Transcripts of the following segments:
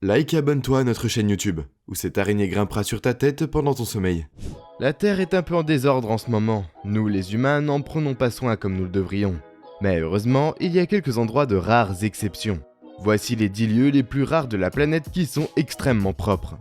Like et abonne-toi à notre chaîne YouTube, où cette araignée grimpera sur ta tête pendant ton sommeil. La Terre est un peu en désordre en ce moment. Nous, les humains, n'en prenons pas soin comme nous le devrions. Mais heureusement, il y a quelques endroits de rares exceptions. Voici les 10 lieux les plus rares de la planète qui sont extrêmement propres.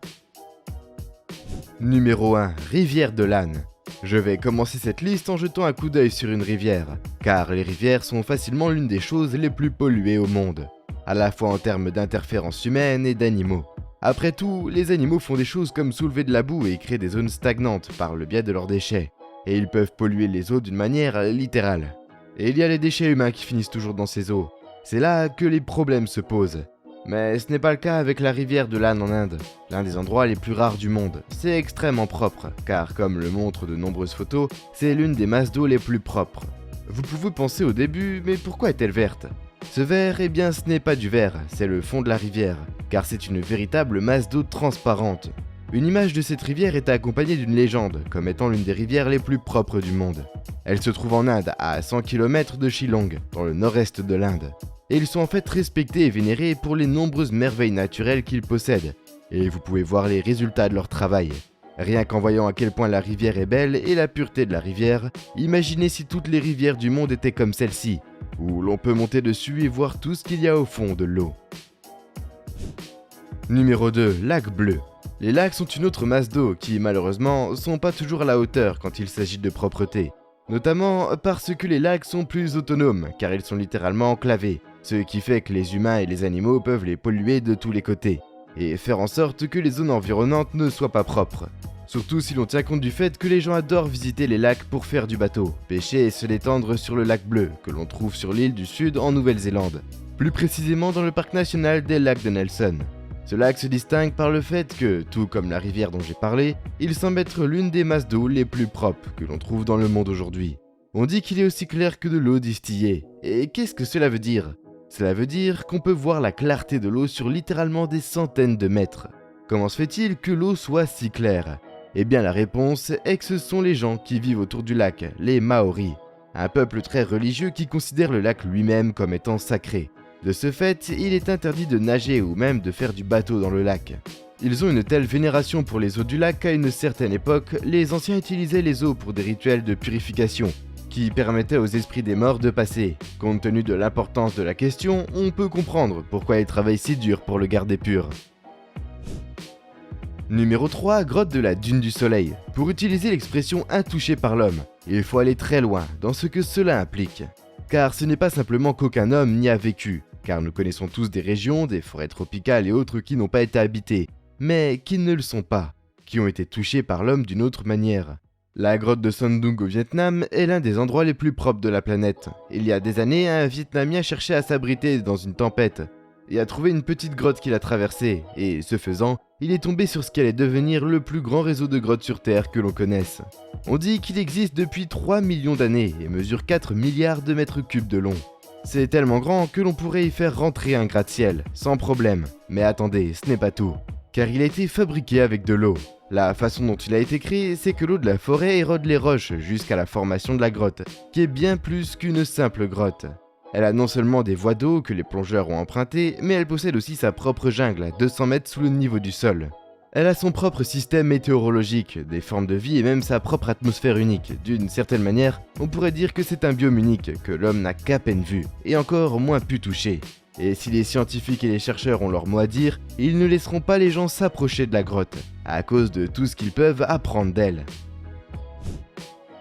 Numéro 1. Rivière de l'Âne. Je vais commencer cette liste en jetant un coup d'œil sur une rivière, car les rivières sont facilement l'une des choses les plus polluées au monde, à la fois en termes d'interférences humaines et d'animaux. Après tout, les animaux font des choses comme soulever de la boue et créer des zones stagnantes par le biais de leurs déchets, et ils peuvent polluer les eaux d'une manière littérale. Et il y a les déchets humains qui finissent toujours dans ces eaux. C'est là que les problèmes se posent. Mais ce n'est pas le cas avec la rivière de l'Âne en Inde, l'un des endroits les plus rares du monde. C'est extrêmement propre, car comme le montrent de nombreuses photos, c'est l'une des masses d'eau les plus propres. Vous pouvez penser au début, mais pourquoi est-elle verte ? Ce vert, eh bien ce n'est pas du verre, c'est le fond de la rivière, car c'est une véritable masse d'eau transparente. Une image de cette rivière est accompagnée d'une légende, comme étant l'une des rivières les plus propres du monde. Elle se trouve en Inde, à 100 km de Shillong, dans le nord-est de l'Inde. Et ils sont en fait respectés et vénérés pour les nombreuses merveilles naturelles qu'ils possèdent. Et vous pouvez voir les résultats de leur travail. Rien qu'en voyant à quel point la rivière est belle et la pureté de la rivière, imaginez si toutes les rivières du monde étaient comme celle-ci, où l'on peut monter dessus et voir tout ce qu'il y a au fond de l'eau. Numéro 2. Lac bleu. Les lacs sont une autre masse d'eau qui, malheureusement, sont pas toujours à la hauteur quand il s'agit de propreté. Notamment parce que les lacs sont plus autonomes, car ils sont littéralement enclavés, ce qui fait que les humains et les animaux peuvent les polluer de tous les côtés, et faire en sorte que les zones environnantes ne soient pas propres. Surtout si l'on tient compte du fait que les gens adorent visiter les lacs pour faire du bateau, pêcher et se détendre sur le lac bleu, que l'on trouve sur l'île du Sud en Nouvelle-Zélande, plus précisément dans le parc national des lacs de Nelson. Ce lac se distingue par le fait que, tout comme la rivière dont j'ai parlé, il semble être l'une des masses d'eau les plus propres que l'on trouve dans le monde aujourd'hui. On dit qu'il est aussi clair que de l'eau distillée. Et qu'est-ce que cela veut dire ? Cela veut dire qu'on peut voir la clarté de l'eau sur littéralement des centaines de mètres. Comment se fait-il que l'eau soit si claire ? Eh bien la réponse est que ce sont les gens qui vivent autour du lac, les Maoris. Un peuple très religieux qui considère le lac lui-même comme étant sacré. De ce fait, il est interdit de nager ou même de faire du bateau dans le lac. Ils ont une telle vénération pour les eaux du lac qu'à une certaine époque, les anciens utilisaient les eaux pour des rituels de purification, qui permettaient aux esprits des morts de passer. Compte tenu de l'importance de la question, on peut comprendre pourquoi ils travaillent si dur pour le garder pur. Numéro 3, grotte de la Dune du Soleil. Pour utiliser l'expression intouchée par l'homme, il faut aller très loin dans ce que cela implique. Car ce n'est pas simplement qu'aucun homme n'y a vécu, car nous connaissons tous des régions, des forêts tropicales et autres qui n'ont pas été habitées, mais qui ne le sont pas, qui ont été touchées par l'homme d'une autre manière. La grotte de Son Doong au Vietnam est l'un des endroits les plus propres de la planète. Il y a des années, un Vietnamien cherchait à s'abriter dans une tempête, et a trouvé une petite grotte qu'il a traversée, et ce faisant, il est tombé sur ce qui allait devenir le plus grand réseau de grottes sur Terre que l'on connaisse. On dit qu'il existe depuis 3 millions d'années et mesure 4 milliards de mètres cubes de long. C'est tellement grand que l'on pourrait y faire rentrer un gratte-ciel, sans problème. Mais attendez, ce n'est pas tout, car il a été fabriqué avec de l'eau. La façon dont il a été créé, c'est que l'eau de la forêt érode les roches jusqu'à la formation de la grotte, qui est bien plus qu'une simple grotte. Elle a non seulement des voies d'eau que les plongeurs ont empruntées, mais elle possède aussi sa propre jungle à 200 mètres sous le niveau du sol. Elle a son propre système météorologique, des formes de vie et même sa propre atmosphère unique. D'une certaine manière, on pourrait dire que c'est un biome unique que l'homme n'a qu'à peine vu, et encore moins pu toucher. Et si les scientifiques et les chercheurs ont leur mot à dire, ils ne laisseront pas les gens s'approcher de la grotte, à cause de tout ce qu'ils peuvent apprendre d'elle.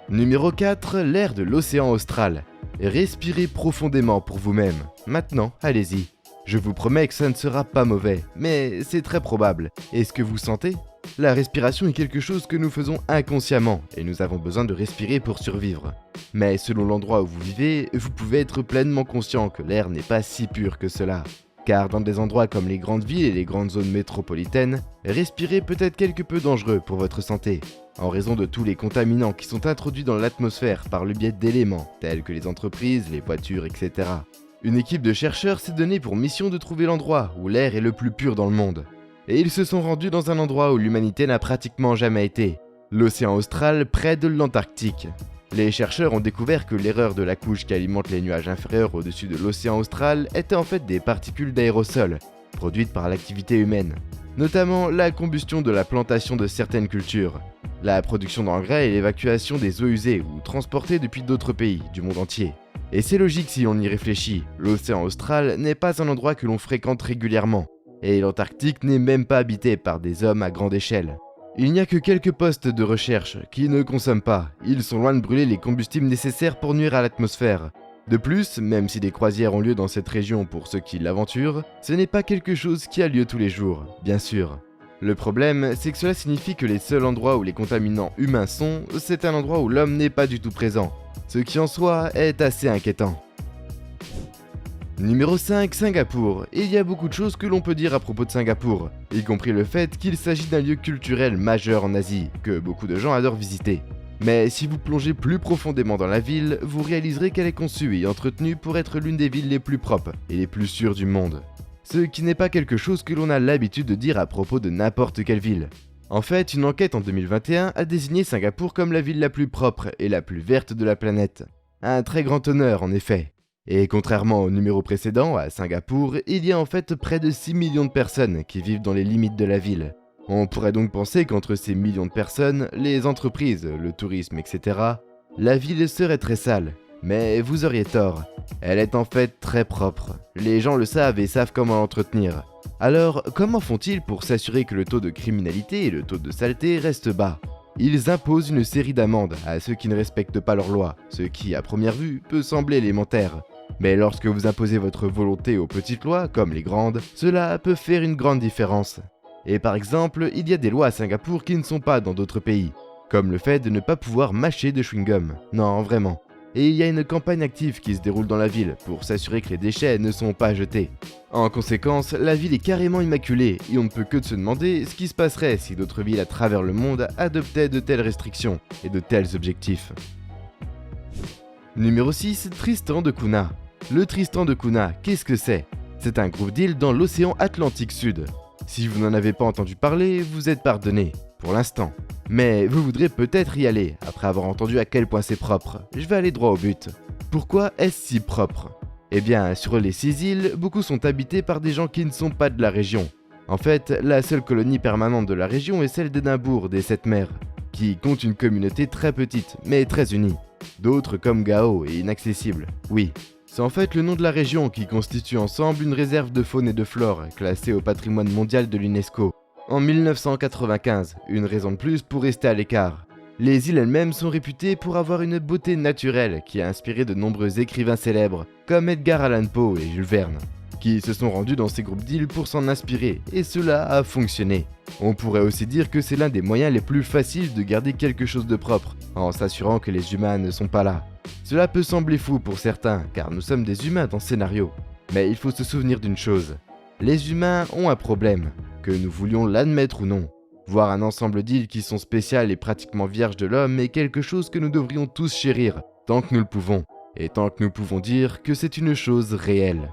Numéro 4, l'air de l'océan austral. Respirez profondément pour vous-même. Maintenant, allez-y. Je vous promets que ça ne sera pas mauvais, mais c'est très probable. Est-ce que vous sentez ? La respiration est quelque chose que nous faisons inconsciemment, et nous avons besoin de respirer pour survivre. Mais selon l'endroit où vous vivez, vous pouvez être pleinement conscient que l'air n'est pas si pur que cela. Car dans des endroits comme les grandes villes et les grandes zones métropolitaines, respirer peut être quelque peu dangereux pour votre santé, en raison de tous les contaminants qui sont introduits dans l'atmosphère par le biais d'éléments, tels que les entreprises, les voitures, etc. Une équipe de chercheurs s'est donnée pour mission de trouver l'endroit où l'air est le plus pur dans le monde. Et ils se sont rendus dans un endroit où l'humanité n'a pratiquement jamais été, l'océan austral près de l'Antarctique. Les chercheurs ont découvert que l'erreur de la couche qui alimente les nuages inférieurs au-dessus de l'océan austral était en fait des particules d'aérosol, produites par l'activité humaine, notamment la combustion de la plantation de certaines cultures, la production d'engrais et l'évacuation des eaux usées ou transportées depuis d'autres pays du monde entier. Et c'est logique si on y réfléchit, l'océan austral n'est pas un endroit que l'on fréquente régulièrement, et l'Antarctique n'est même pas habité par des hommes à grande échelle. Il n'y a que quelques postes de recherche qui ne consomment pas, ils sont loin de brûler les combustibles nécessaires pour nuire à l'atmosphère. De plus, même si des croisières ont lieu dans cette région pour ceux qui l'aventurent, ce n'est pas quelque chose qui a lieu tous les jours, bien sûr. Le problème, c'est que cela signifie que les seuls endroits où les contaminants humains sont, c'est un endroit où l'homme n'est pas du tout présent, ce qui en soi est assez inquiétant. Numéro 5, Singapour. Il y a beaucoup de choses que l'on peut dire à propos de Singapour, y compris le fait qu'il s'agit d'un lieu culturel majeur en Asie, que beaucoup de gens adorent visiter. Mais si vous plongez plus profondément dans la ville, vous réaliserez qu'elle est conçue et entretenue pour être l'une des villes les plus propres et les plus sûres du monde. Ce qui n'est pas quelque chose que l'on a l'habitude de dire à propos de n'importe quelle ville. En fait, une enquête en 2021 a désigné Singapour comme la ville la plus propre et la plus verte de la planète. Un très grand honneur en effet. Et contrairement au numéro précédent, à Singapour, il y a en fait près de 6 millions de personnes qui vivent dans les limites de la ville. On pourrait donc penser qu'entre ces millions de personnes, les entreprises, le tourisme, etc., la ville serait très sale. Mais vous auriez tort, elle est en fait très propre. Les gens le savent et savent comment l'entretenir. Alors, comment font-ils pour s'assurer que le taux de criminalité et le taux de saleté restent bas ? Ils imposent une série d'amendes à ceux qui ne respectent pas leurs lois, ce qui, à première vue, peut sembler élémentaire. Mais lorsque vous imposez votre volonté aux petites lois, comme les grandes, cela peut faire une grande différence. Et par exemple, il y a des lois à Singapour qui ne sont pas dans d'autres pays, comme le fait de ne pas pouvoir mâcher de chewing-gum. Non, vraiment. Et il y a une campagne active qui se déroule dans la ville pour s'assurer que les déchets ne sont pas jetés. En conséquence, la ville est carrément immaculée et on ne peut que de se demander ce qui se passerait si d'autres villes à travers le monde adoptaient de telles restrictions et de tels objectifs. Numéro 6, Tristan de Cunha. Le Tristan de Cunha, qu'est-ce que c'est ? C'est un groupe d'îles dans l'océan Atlantique Sud. Si vous n'en avez pas entendu parler, vous êtes pardonné, pour l'instant. Mais vous voudrez peut-être y aller, après avoir entendu à quel point c'est propre. Je vais aller droit au but. Pourquoi est-ce si propre ? Eh bien, sur les 6 îles, beaucoup sont habités par des gens qui ne sont pas de la région. En fait, la seule colonie permanente de la région est celle d'Édimbourg des 7 mers, qui compte une communauté très petite, mais très unie. D'autres comme Gao est inaccessible, oui. C'est en fait le nom de la région qui constitue ensemble une réserve de faune et de flore classée au patrimoine mondial de l'UNESCO. En 1995, une raison de plus pour rester à l'écart. Les îles elles-mêmes sont réputées pour avoir une beauté naturelle qui a inspiré de nombreux écrivains célèbres, comme Edgar Allan Poe et Jules Verne, qui se sont rendus dans ces groupes d'îles pour s'en inspirer, et cela a fonctionné. On pourrait aussi dire que c'est l'un des moyens les plus faciles de garder quelque chose de propre, en s'assurant que les humains ne sont pas là. Cela peut sembler fou pour certains, car nous sommes des humains dans ce scénario. Mais il faut se souvenir d'une chose. Les humains ont un problème, que nous voulions l'admettre ou non. Voir un ensemble d'îles qui sont spéciales et pratiquement vierges de l'homme est quelque chose que nous devrions tous chérir, tant que nous le pouvons, et tant que nous pouvons dire que c'est une chose réelle.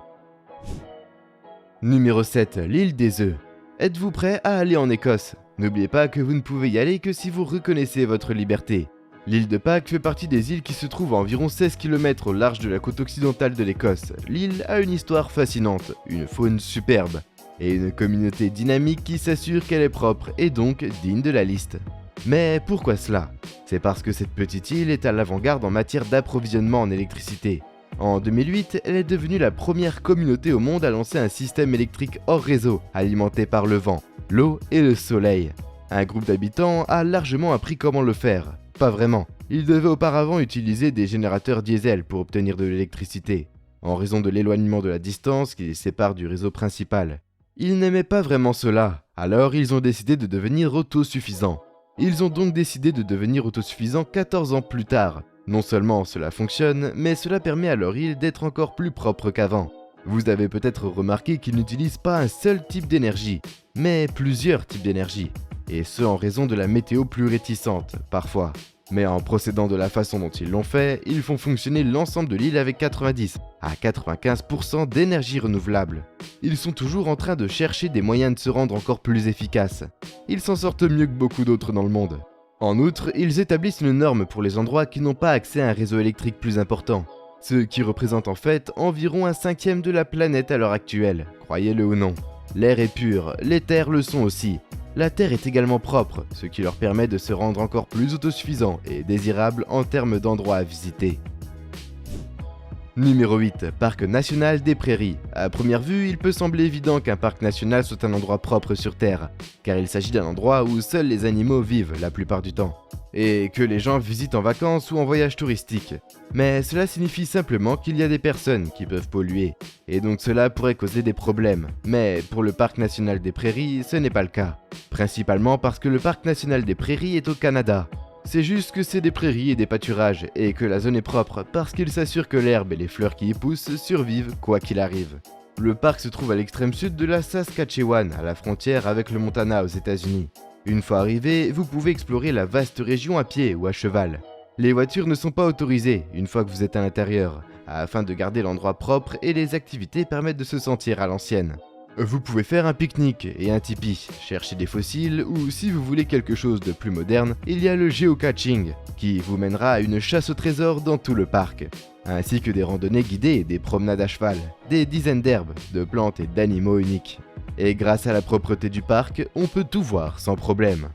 Numéro 7, l'île des œufs. Êtes-vous prêt à aller en Écosse ? N'oubliez pas que vous ne pouvez y aller que si vous reconnaissez votre liberté. L'île de Pâques fait partie des îles qui se trouvent à environ 16 km au large de la côte occidentale de l'Écosse. L'île a une histoire fascinante, une faune superbe, et une communauté dynamique qui s'assure qu'elle est propre et donc digne de la liste. Mais pourquoi cela ? C'est parce que cette petite île est à l'avant-garde en matière d'approvisionnement en électricité. En 2008, elle est devenue la première communauté au monde à lancer un système électrique hors réseau, alimenté par le vent, l'eau et le soleil. Un groupe d'habitants a largement appris comment le faire. Pas vraiment. Ils devaient auparavant utiliser des générateurs diesel pour obtenir de l'électricité, en raison de l'éloignement de la distance qui les sépare du réseau principal. Ils n'aimaient pas vraiment cela, alors ils ont décidé de devenir autosuffisants. Ils ont donc décidé de devenir autosuffisants 14 ans plus tard. Non seulement cela fonctionne, mais cela permet à leur île d'être encore plus propre qu'avant. Vous avez peut-être remarqué qu'ils n'utilisent pas un seul type d'énergie, mais plusieurs types d'énergie. Et ce en raison de la météo plus réticente, parfois. Mais en procédant de la façon dont ils l'ont fait, ils font fonctionner l'ensemble de l'île avec 90 à 95% d'énergie renouvelable. Ils sont toujours en train de chercher des moyens de se rendre encore plus efficaces. Ils s'en sortent mieux que beaucoup d'autres dans le monde. En outre, ils établissent une norme pour les endroits qui n'ont pas accès à un réseau électrique plus important, ce qui représente en fait environ un cinquième de la planète à l'heure actuelle, croyez-le ou non. L'air est pur, les terres le sont aussi. La terre est également propre, ce qui leur permet de se rendre encore plus autosuffisants et désirables en termes d'endroits à visiter. Numéro 8. Parc national des Prairies. À première vue, il peut sembler évident qu'un parc national soit un endroit propre sur Terre, car il s'agit d'un endroit où seuls les animaux vivent la plupart du temps, et que les gens visitent en vacances ou en voyage touristique. Mais cela signifie simplement qu'il y a des personnes qui peuvent polluer, et donc cela pourrait causer des problèmes. Mais pour le parc national des Prairies, ce n'est pas le cas. Principalement parce que le parc national des Prairies est au Canada. C'est juste que c'est des prairies et des pâturages, et que la zone est propre parce qu'il s'assure que l'herbe et les fleurs qui y poussent survivent quoi qu'il arrive. Le parc se trouve à l'extrême sud de la Saskatchewan, à la frontière avec le Montana aux États-Unis. Une fois arrivé, vous pouvez explorer la vaste région à pied ou à cheval. Les voitures ne sont pas autorisées une fois que vous êtes à l'intérieur, afin de garder l'endroit propre et les activités permettent de se sentir à l'ancienne. Vous pouvez faire un pique-nique et un tipi, chercher des fossiles ou si vous voulez quelque chose de plus moderne, il y a le geocaching qui vous mènera à une chasse au trésor dans tout le parc, ainsi que des randonnées guidées et des promenades à cheval, des dizaines d'herbes, de plantes et d'animaux uniques. Et grâce à la propreté du parc, on peut tout voir sans problème.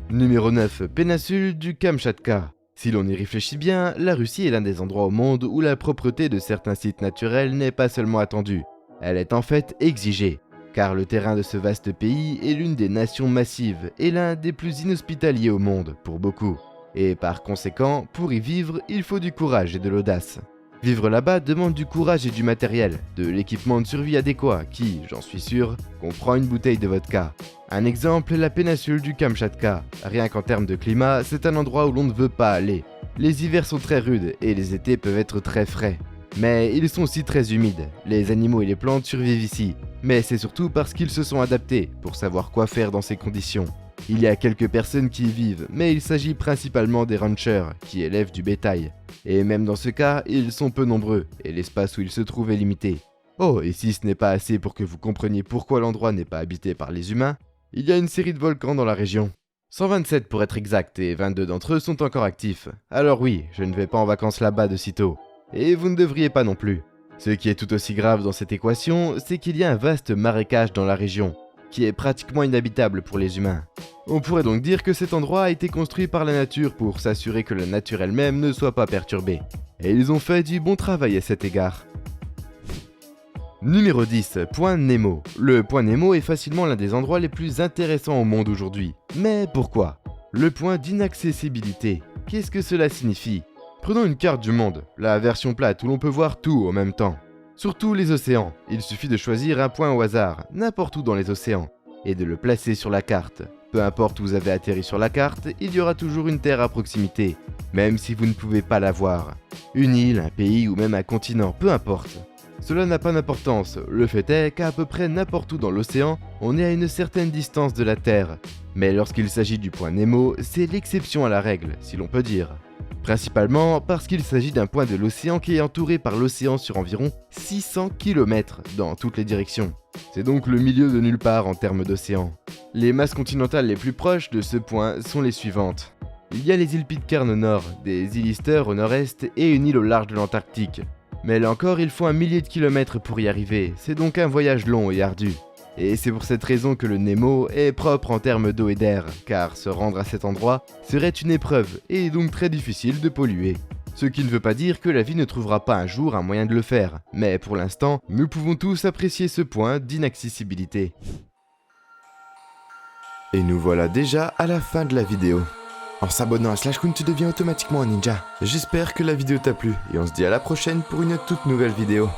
Numéro 9. Péninsule du Kamchatka. Si l'on y réfléchit bien, la Russie est l'un des endroits au monde où la propreté de certains sites naturels n'est pas seulement attendue. Elle est en fait exigée, car le terrain de ce vaste pays est l'une des nations massives et l'un des plus inhospitaliers au monde, pour beaucoup. Et par conséquent, pour y vivre, il faut du courage et de l'audace. Vivre là-bas demande du courage et du matériel, de l'équipement de survie adéquat qui, j'en suis sûr, comprend une bouteille de vodka. Un exemple, la péninsule du Kamchatka. Rien qu'en termes de climat, c'est un endroit où l'on ne veut pas aller. Les hivers sont très rudes et les étés peuvent être très frais. Mais ils sont aussi très humides, les animaux et les plantes survivent ici, mais c'est surtout parce qu'ils se sont adaptés pour savoir quoi faire dans ces conditions. Il y a quelques personnes qui y vivent, mais il s'agit principalement des ranchers qui élèvent du bétail. Et même dans ce cas, ils sont peu nombreux, et l'espace où ils se trouvent est limité. Oh, et si ce n'est pas assez pour que vous compreniez pourquoi l'endroit n'est pas habité par les humains, il y a une série de volcans dans la région. 127 pour être exact, et 22 d'entre eux sont encore actifs. Alors oui, je ne vais pas en vacances là-bas de sitôt. Et vous ne devriez pas non plus. Ce qui est tout aussi grave dans cette équation, c'est qu'il y a un vaste marécage dans la région, qui est pratiquement inhabitable pour les humains. On pourrait donc dire que cet endroit a été construit par la nature pour s'assurer que la nature elle-même ne soit pas perturbée. Et ils ont fait du bon travail à cet égard. Numéro 10. Point Nemo. Le point Nemo est facilement l'un des endroits les plus intéressants au monde aujourd'hui. Mais pourquoi? Le point d'inaccessibilité. Qu'est-ce que cela signifie? Prenons une carte du monde, la version plate où l'on peut voir tout en même temps. Surtout les océans, il suffit de choisir un point au hasard, n'importe où dans les océans, et de le placer sur la carte. Peu importe où vous avez atterri sur la carte, il y aura toujours une terre à proximité, même si vous ne pouvez pas la voir. Une île, un pays ou même un continent, peu importe. Cela n'a pas d'importance, le fait est qu'à peu près n'importe où dans l'océan, on est à une certaine distance de la Terre. Mais lorsqu'il s'agit du point Nemo, c'est l'exception à la règle, si l'on peut dire. Principalement parce qu'il s'agit d'un point de l'océan qui est entouré par l'océan sur environ 600 km dans toutes les directions. C'est donc le milieu de nulle part en termes d'océan. Les masses continentales les plus proches de ce point sont les suivantes. Il y a les îles Pitcairn au nord, des îles Easter au nord-est et une île au large de l'Antarctique. Mais là encore, il faut 1 millier de kilomètres pour y arriver, c'est donc un voyage long et ardu. Et c'est pour cette raison que le Nemo est propre en termes d'eau et d'air, car se rendre à cet endroit serait une épreuve et donc très difficile de polluer. Ce qui ne veut pas dire que la vie ne trouvera pas un jour un moyen de le faire, mais pour l'instant, nous pouvons tous apprécier ce point d'inaccessibilité. Et nous voilà déjà à la fin de la vidéo. En s'abonnant à Slashcoon, tu deviens automatiquement un ninja. J'espère que la vidéo t'a plu et on se dit à la prochaine pour une toute nouvelle vidéo.